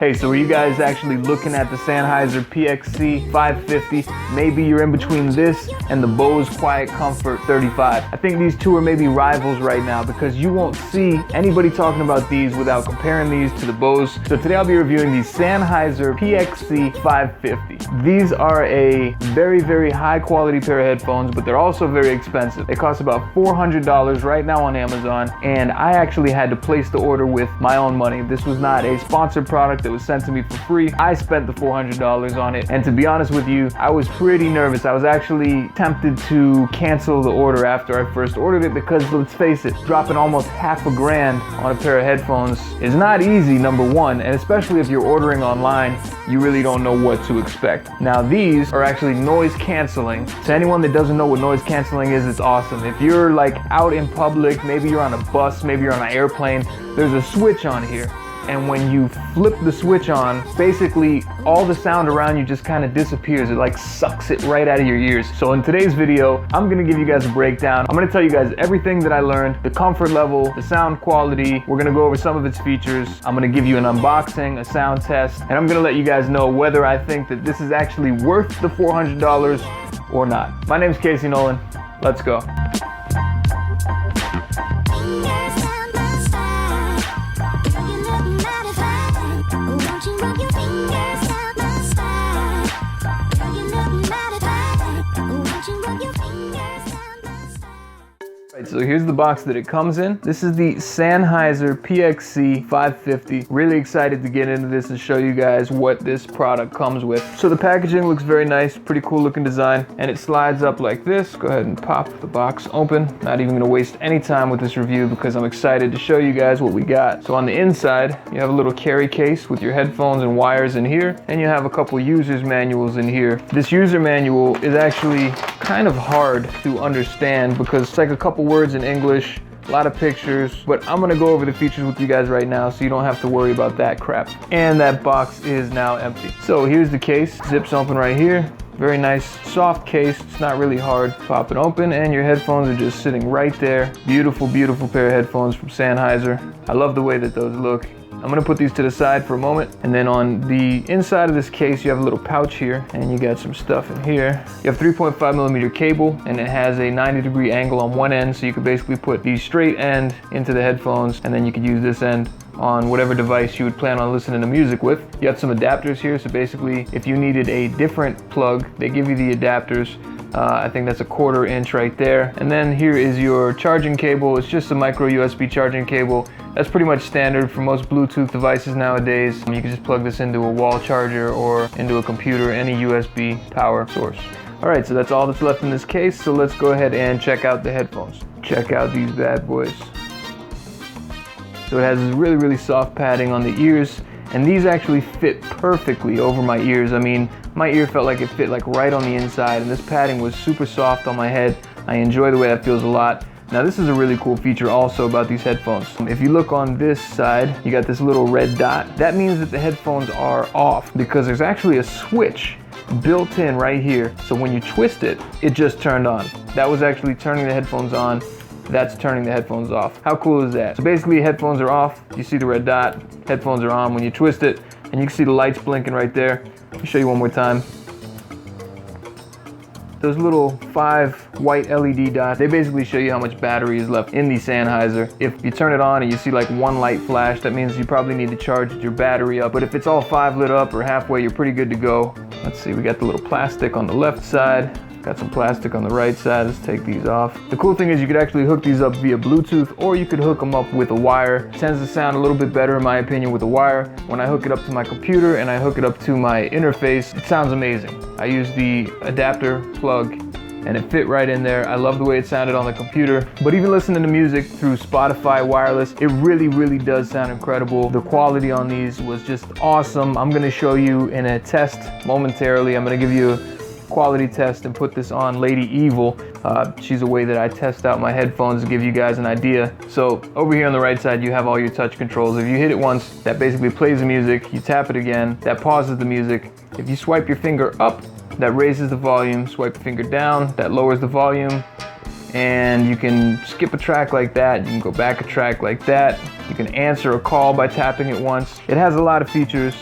Hey, so are you guys actually looking at the Sennheiser PXC 550? Maybe you're in between this and the Bose Quiet Comfort 35. I think these two are maybe rivals right now because you won't see anybody talking about these without comparing these to the Bose. So today I'll be reviewing the Sennheiser PXC 550. These are a very, very high quality pair of headphones, but they're also very expensive. They cost about $400 right now on Amazon, and I actually had to place the order with my own money. This was not a sponsored product. It was sent to me for free. I spent the $400 on it, and to be honest with you, I was pretty nervous. I was actually tempted to cancel the order after I first ordered it because, let's face it, dropping almost half a grand on a pair of headphones is not easy, number one, and especially if you're ordering online, you really don't know what to expect. Now, these are actually noise canceling. To anyone that doesn't know what noise canceling is, it's awesome. If you're like out in public, maybe you're on a bus, maybe you're on an airplane, there's a switch on here. And when you flip the switch on, basically all the sound around you just kind of disappears. It like sucks it right out of your ears. So in today's video, I'm gonna give you guys a breakdown. I'm gonna tell you guys everything that I learned, the comfort level, the sound quality. We're gonna go over some of its features. I'm gonna give you an unboxing, a sound test, and I'm gonna let you guys know whether I think that this is actually worth the $400 or not. My name's Casey Nolan. Let's go. So here's the box that it comes in. This is the Sennheiser PXC 550. Really excited to get into this and show you guys what this product comes with. So the packaging looks very nice, pretty cool looking design, and it slides up like this. Go ahead and pop the box open. Not even gonna waste any time with this review because I'm excited to show you guys what we got. So on the inside, you have a little carry case with your headphones and wires in here, and you have a couple user's manuals in here. This user manual is actually kind of hard to understand because it's like a couple words in English, a lot of pictures, but I'm gonna go over the features with you guys right now so you don't have to worry about that crap. And that box is now empty. So here's the case, zips open right here. Very nice soft case, it's not really hard. Pop it open and your headphones are just sitting right there. Beautiful, beautiful pair of headphones from Sennheiser. I love the way that those look. I'm gonna put these to the side for a moment, and then on the inside of this case you have a little pouch here, and you got some stuff in here. You have 3.5mm cable, and it has a 90-degree angle on one end, so you could basically put the straight end into the headphones, and then you could use this end on whatever device you would plan on listening to music with. You have some adapters here, so basically if you needed a different plug, they give you the adapters. I think that's a 1/4 inch right there. And then here is your charging cable. It's just a micro USB charging cable. That's pretty much standard for most Bluetooth devices nowadays. You can just plug this into a wall charger or into a computer, any USB power source. All right, so that's all that's left in this case. So let's go ahead and check out the headphones. Check out these bad boys. So it has this really, really soft padding on the ears, and these actually fit perfectly over my ears. I mean, my ear felt like it fit like right on the inside, and this padding was super soft on my head. I enjoy the way that feels a lot. Now this is a really cool feature also about these headphones. If you look on this side, you got this little red dot. That means that the headphones are off because there's actually a switch built in right here. So when you twist it, it just turned on. That was actually turning the headphones on. That's turning the headphones off. How cool is that? So basically headphones are off, you see the red dot, headphones are on when you twist it, and you can see the lights blinking right there. Let me show you one more time. Those little 5 white LED dots, they basically show you how much battery is left in the Sennheiser. If you turn it on and you see like one light flash, that means you probably need to charge your battery up. But if it's all 5 lit up or halfway, you're pretty good to go. Let's see, we got the little plastic on the left side. Got some plastic on the right side. Let's take these off. The cool thing is you could actually hook these up via Bluetooth, or you could hook them up with a wire. It tends to sound a little bit better in my opinion with a wire. When I hook it up to my computer and I hook it up to my interface, it sounds amazing. I use the adapter plug and it fit right in there. I love the way it sounded on the computer. But even listening to music through Spotify wireless, it really, really does sound incredible. The quality on these was just awesome. I'm gonna show you in a test momentarily. I'm gonna give you a quality test and put this on Lady Evil. She's a way that I test out my headphones to give you guys an idea. So over here on the right side, you have all your touch controls. If you hit it once, that basically plays the music. You tap it again, that pauses the music. If you swipe your finger up, that raises the volume. Swipe your finger down, that lowers the volume. And you can skip a track like that. You can go back a track like that. You can answer a call by tapping it once. It has a lot of features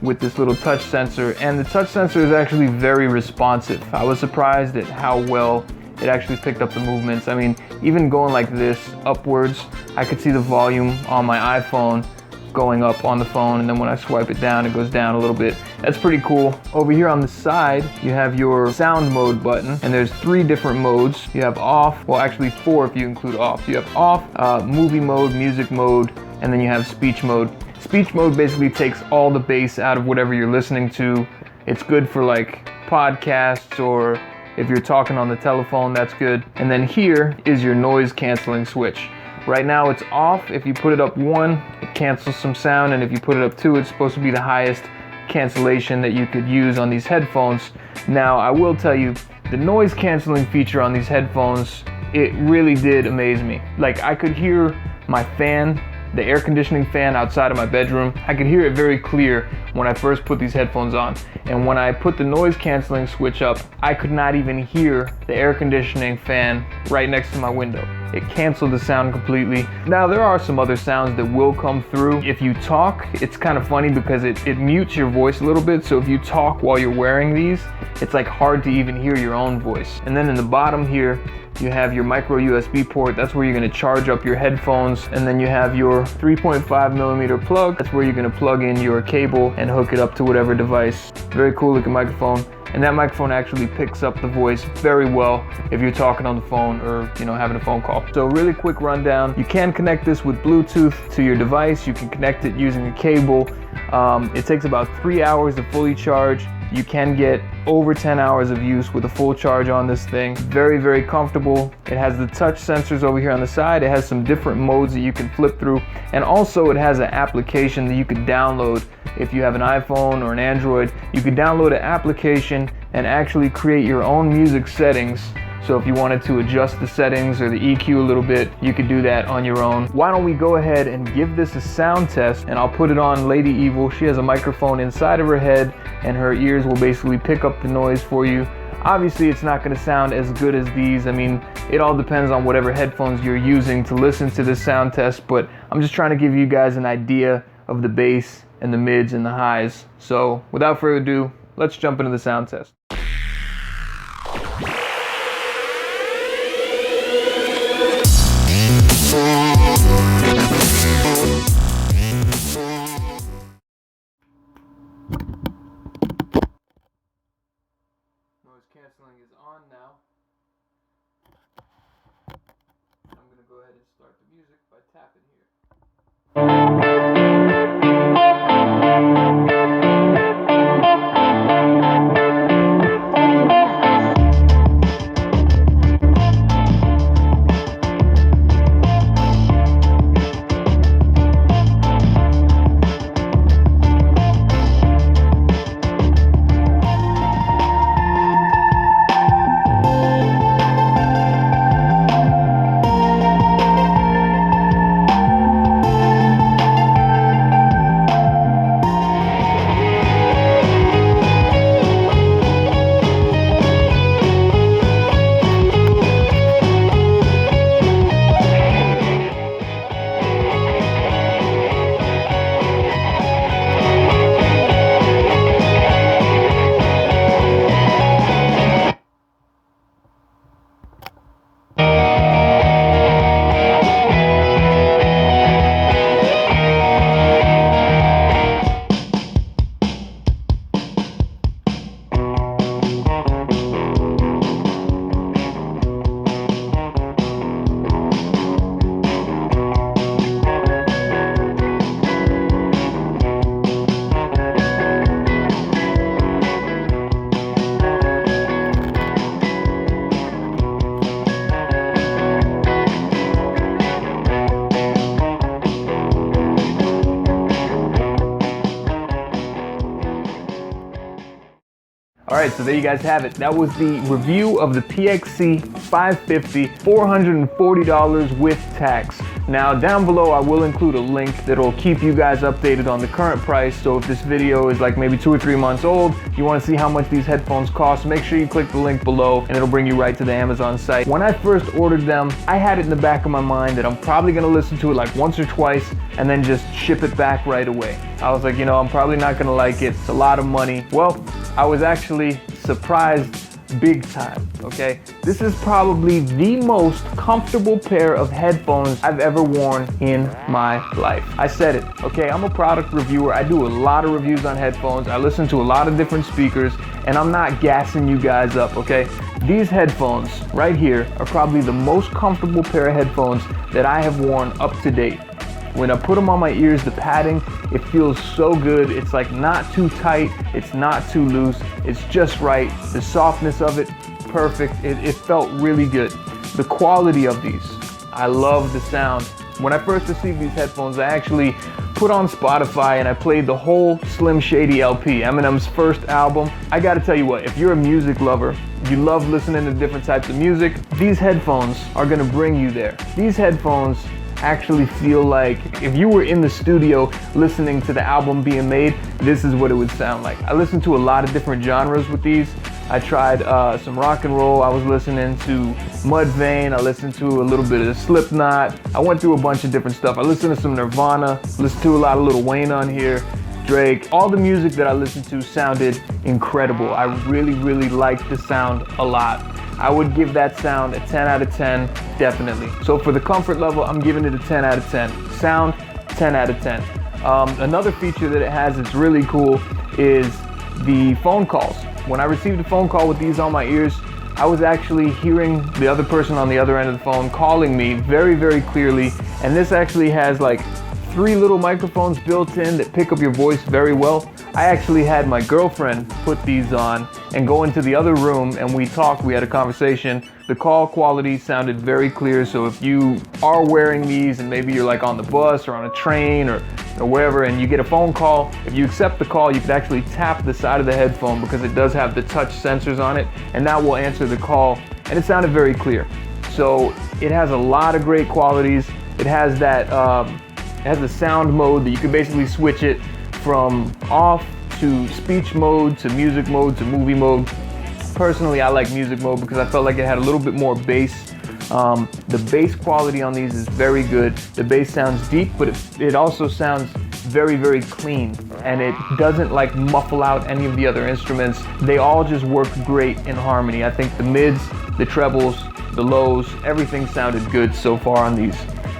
with this little touch sensor, and the touch sensor is actually very responsive. I was surprised at how well it actually picked up the movements. I mean, even going like this upwards, I could see the volume on my iPhone going up on the phone, and then when I swipe it down, it goes down a little bit. That's pretty cool. Over here on the side, you have your sound mode button, and there's 3 different modes. You have off, well actually 4 if you include off. You have off, movie mode, music mode, and then you have speech mode. Speech mode basically takes all the bass out of whatever you're listening to. It's good for like podcasts, or if you're talking on the telephone, that's good. And then here is your noise canceling switch. Right now it's off. If you put it up 1, it cancels some sound, and if you put it up 2, it's supposed to be the highest cancellation that you could use on these headphones. Now, I will tell you, the noise canceling feature on these headphones, it really did amaze me. Like, I could hear my fan, the air conditioning fan outside of my bedroom. I could hear it very clear when I first put these headphones on. And when I put the noise canceling switch up, I could not even hear the air conditioning fan right next to my window. It canceled the sound completely. Now, there are some other sounds that will come through. If you talk, it's kind of funny because it mutes your voice a little bit. So if you talk while you're wearing these, it's like hard to even hear your own voice. And then in the bottom here, you have your micro USB port. That's where you're gonna charge up your headphones. And then you have your 3.5mm plug. That's where you're gonna plug in your cable and hook it up to whatever device. Very cool looking microphone. And that microphone actually picks up the voice very well if you're talking on the phone or, you know, having a phone call. So really quick rundown. You can connect this with Bluetooth to your device. You can connect it using a cable. It takes about 3 hours to fully charge. You can get over 10 hours of use with a full charge on this thing. Very, very comfortable. It has the touch sensors over here on the side. It has some different modes that you can flip through. And also it has an application that you could download. If you have an iPhone or an Android, you could download an application and actually create your own music settings. So if you wanted to adjust the settings or the EQ a little bit, you could do that on your own. Why don't we go ahead and give this a sound test, and I'll put it on Lady Evil. She has a microphone inside of her head, and her ears will basically pick up the noise for you. Obviously, it's not going to sound as good as these. I mean, it all depends on whatever headphones you're using to listen to this sound test, but I'm just trying to give you guys an idea of the bass and the mids and the highs. So without further ado, let's jump into the sound test. Noise canceling is on now. I'm going to go ahead and start the music by tapping here. Alright, so there you guys have it. That was the review of the PXC 550, $440 with tax. Now down below I will include a link that'll keep you guys updated on the current price. So if this video is like maybe 2 or 3 months old, you want to see how much these headphones cost, make sure you click the link below and it'll bring you right to the Amazon site. When I first ordered them, I had it in the back of my mind that I'm probably going to listen to it like once or twice and then just ship it back right away. I was like, you know, I'm probably not going to like it. It's a lot of money. Well, I was actually surprised big time, okay? This is probably the most comfortable pair of headphones I've ever worn in my life. I said it, okay? I'm a product reviewer. I do a lot of reviews on headphones. I listen to a lot of different speakers, and I'm not gassing you guys up, okay? These headphones right here are probably the most comfortable pair of headphones that I have worn up to date. When I put them on my ears, the padding, it feels so good. It's like not too tight, it's not too loose, it's just right. The softness of it, perfect. It felt really good. The quality of these, I love the sound. When I first received these headphones, I actually put on Spotify and I played the whole Slim Shady LP, Eminem's first album. I gotta tell you what, if you're a music lover, you love listening to different types of music, these headphones are gonna bring you there. These headphones actually feel like if you were in the studio listening to the album being made, this is what it would sound like. I listened to a lot of different genres with these. I tried some rock and roll. I was listening to Mudvayne. I listened to a little bit of Slipknot. I went through a bunch of different stuff. I listened to some Nirvana, listened to a lot of Lil Wayne on here, Drake. All the music that I listened to sounded incredible. I really, really liked the sound a lot. I would give that sound a 10 out of 10, definitely. So for the comfort level, I'm giving it a 10 out of 10. Sound, 10 out of 10. Another feature that it has that's really cool is the phone calls. When I received a phone call with these on my ears, I was actually hearing the other person on the other end of the phone calling me very, very clearly. And this actually has like 3 little microphones built in that pick up your voice very well. I actually had my girlfriend put these on and go into the other room and we talked, we had a conversation. The call quality sounded very clear, so if you are wearing these and maybe you're like on the bus or on a train or wherever and you get a phone call, if you accept the call, you can actually tap the side of the headphone because it does have the touch sensors on it, and that will answer the call, and it sounded very clear. So it has a lot of great qualities. It has that, it has a sound mode that you can basically switch it from off to speech mode to music mode to movie mode. Personally, I like music mode because I felt like it had a little bit more bass. The bass quality on these is very good. The bass sounds deep, but it also sounds very, very clean, and it doesn't like muffle out any of the other instruments. They all just work great in harmony. I think the mids, the trebles, the lows, everything sounded good so far on these.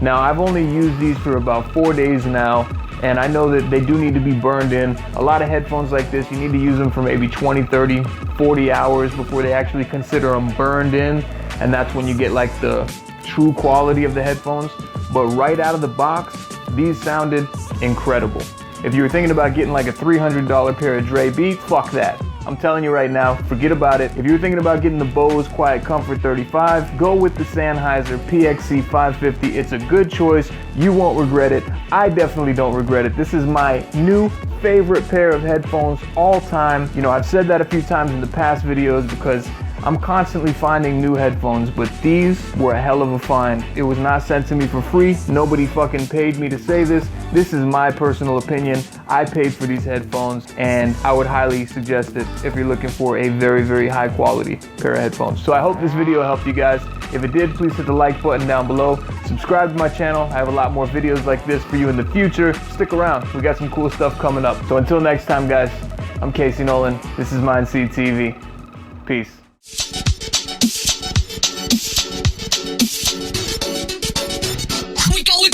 Now, I've only used these for about 4 days now, and I know that they do need to be burned in. A lot of headphones like this, you need to use them for maybe 20, 30, 40 hours before they actually consider them burned in, and that's when you get like the true quality of the headphones. But right out of the box, these sounded incredible. If you were thinking about getting like a $300 pair of Dre Beats, fuck that. I'm telling you right now, forget about it. If you're thinking about getting the Bose Quiet Comfort 35, go with the Sennheiser PXC 550. It's a good choice. You won't regret it. I definitely don't regret it. This is my new favorite pair of headphones all time. You know, I've said that a few times in the past videos because I'm constantly finding new headphones, but these were a hell of a find. It was not sent to me for free. Nobody fucking paid me to say this. This is my personal opinion. I paid for these headphones, and I would highly suggest it if you're looking for a very, very high quality pair of headphones. So I hope this video helped you guys. If it did, please hit the like button down below. Subscribe to my channel. I have a lot more videos like this for you in the future. Stick around. We got some cool stuff coming up. So until next time, guys, I'm Casey Nolan. This is MindSeed TV. Peace. We going.